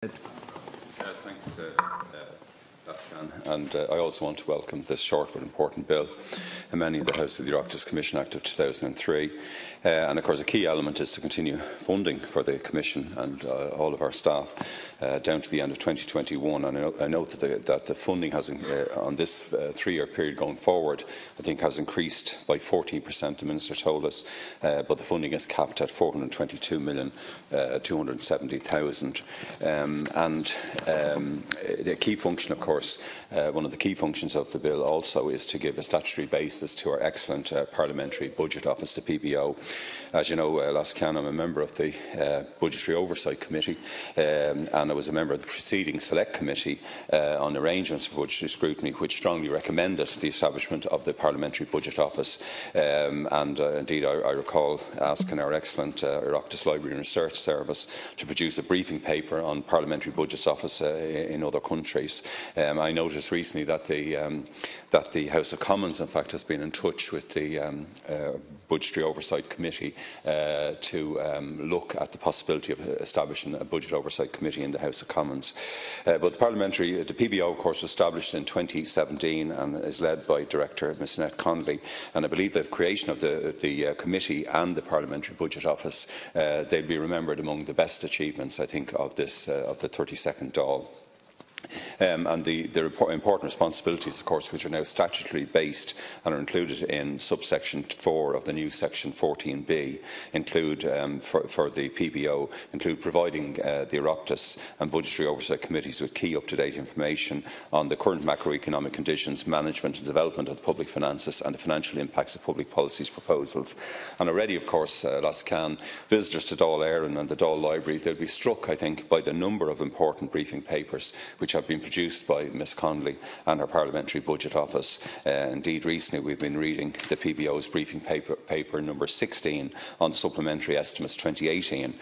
Thanks, Lascan. And I also want to welcome this short but important bill, amending the House of the Oireachtas Commission Act of 2003. And of course, a key element is to continue funding for the Commission and all of our staff down to the end of 2021. And I note that the funding has, on this three-year period going forward, I think has increased by 14%, the Minister told us, but the funding is capped at 422,270,000. And the key function, of course, one of the key functions of the bill also is to give a statutory basis to our excellent Parliamentary Budget Office, the PBO. As you know, Lascan, I'm a member of the Budgetary Oversight Committee, and I was a member of the preceding Select Committee on arrangements for budgetary scrutiny, which strongly recommended the establishment of the Parliamentary Budget Office. Indeed, I recall asking our excellent Oireachtas Library and Research Service to produce a briefing paper on Parliamentary Budget Office in other countries. I noticed recently that the House of Commons, in fact, has been in touch with the Budgetary Oversight Committee to look at the possibility of establishing a Budget Oversight Committee in the House of Commons. But the PBO, of course, was established in 2017 and is led by Director Ms Annette Connolly. And I believe that the creation of the committee and the Parliamentary Budget Office, they'll be remembered among the best achievements, I think, of the 32nd Dáil. And the important responsibilities, of course, which are now statutorily based and are included in subsection 4 of the new section 14b, include, for the PBO, include providing the Oireachtas and Budgetary Oversight Committees with key up-to-date information on the current macroeconomic conditions, management and development of the public finances and the financial impacts of public policies proposals. And already, of course, Lascan, visitors to Dáil Éireann and the Dáil Library, they'll be struck, I think, by the number of important briefing papers which have been produced by Ms Connolly and her Parliamentary Budget Office. Indeed, recently we've been reading the PBO's briefing paper number 16 on the Supplementary Estimates 2018,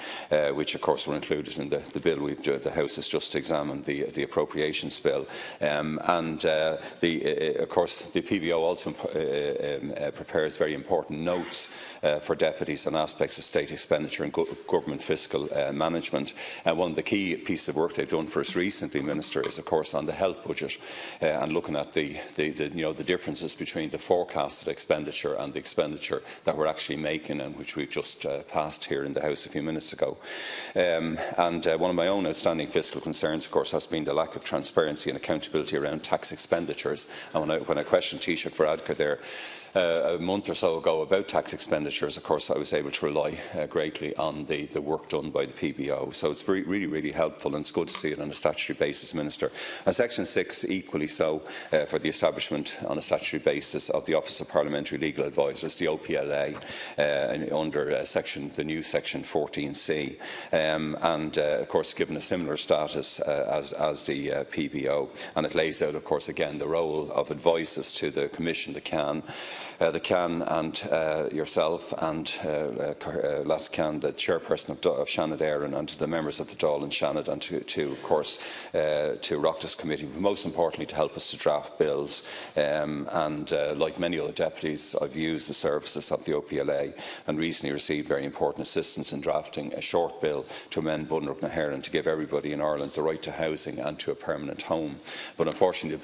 which of course were included in the bill the House has just examined, the Appropriations Bill. Of course, the PBO also prepares very important notes for deputies on aspects of state expenditure and government fiscal management. And one of the key pieces of work they've done for us recently, Minister, is of course on the health budget and looking at the differences between the forecasted expenditure and the expenditure that we're actually making, and which we've just passed here in the House a few minutes ago. One of my own outstanding fiscal concerns, of course, has been the lack of transparency and accountability around tax expenditures. And when I questioned Taoiseach Varadkar there a month or so ago about tax expenditures, of course, I was able to rely greatly on the work done by the PBO. So it's really helpful, and it's good to see it on a statutory basis, Minister. And Section 6 equally so for the establishment on a statutory basis of the Office of Parliamentary Legal Advisers, the OPLA, under the new Section 14C, and of course given a similar status as the PBO. And it lays out, of course, again the role of advices to the Commission, the CAN, and yourself and Lascan, the chairperson of Seanad Éireann, and to the members of the Dáil and Seanad, and of course to Oireachtas Committee, but most importantly to help us to draft bills. Like many other deputies, I've used the services of the OPLA and recently received very important assistance in drafting a short bill to amend Bunreacht na hÉireann to give everybody in Ireland the right to housing and to a permanent home. But unfortunately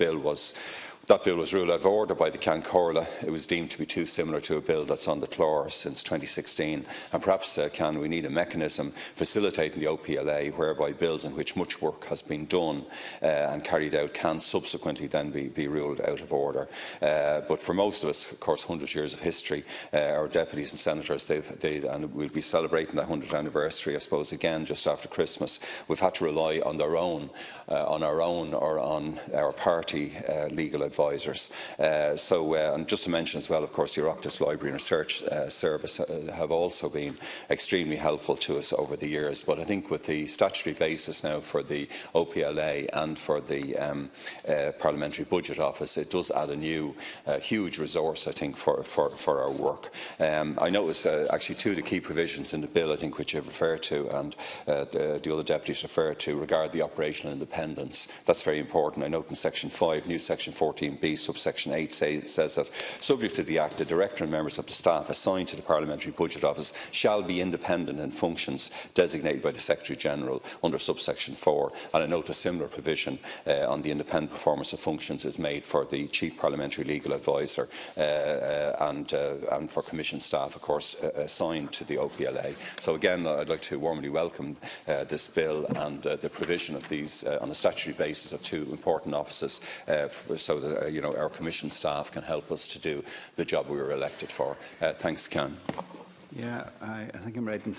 that bill was ruled out of order by the Ceann Comhairle. It was deemed to be too similar to a bill that's on the floor since 2016. And perhaps, we need a mechanism facilitating the OPLA whereby bills in which much work has been done and carried out can subsequently then be ruled out of order. But for most of us, of course, 100 years of history, our deputies and senators, and we'll be celebrating that 100th anniversary, I suppose, again just after Christmas. We've had to rely on our own or on our party legal advisers. And just to mention as well, of course, the Oireachtas Library and Research Service have also been extremely helpful to us over the years. But I think with the statutory basis now for the OPLA and for the Parliamentary Budget Office, it does add a new huge resource, I think, for our work. I notice actually two of the key provisions in the bill, I think, which you've referred to and the other deputies referred to, regard the operational independence. That's very important. I note in Section 5, new Section 14, 14b subsection 8 says that, subject to the Act, the Director and members of the staff assigned to the Parliamentary Budget Office shall be independent in functions designated by the Secretary-General under subsection 4. And I note a similar provision on the independent performance of functions is made for the Chief Parliamentary Legal Advisor and for Commission staff, of course, assigned to the OPLA. So again, I'd like to warmly welcome this bill and the provision of these on a statutory basis of two important offices so that our Commission staff can help us to do the job we were elected for. Thanks, Ken. Yeah, I think I'm right in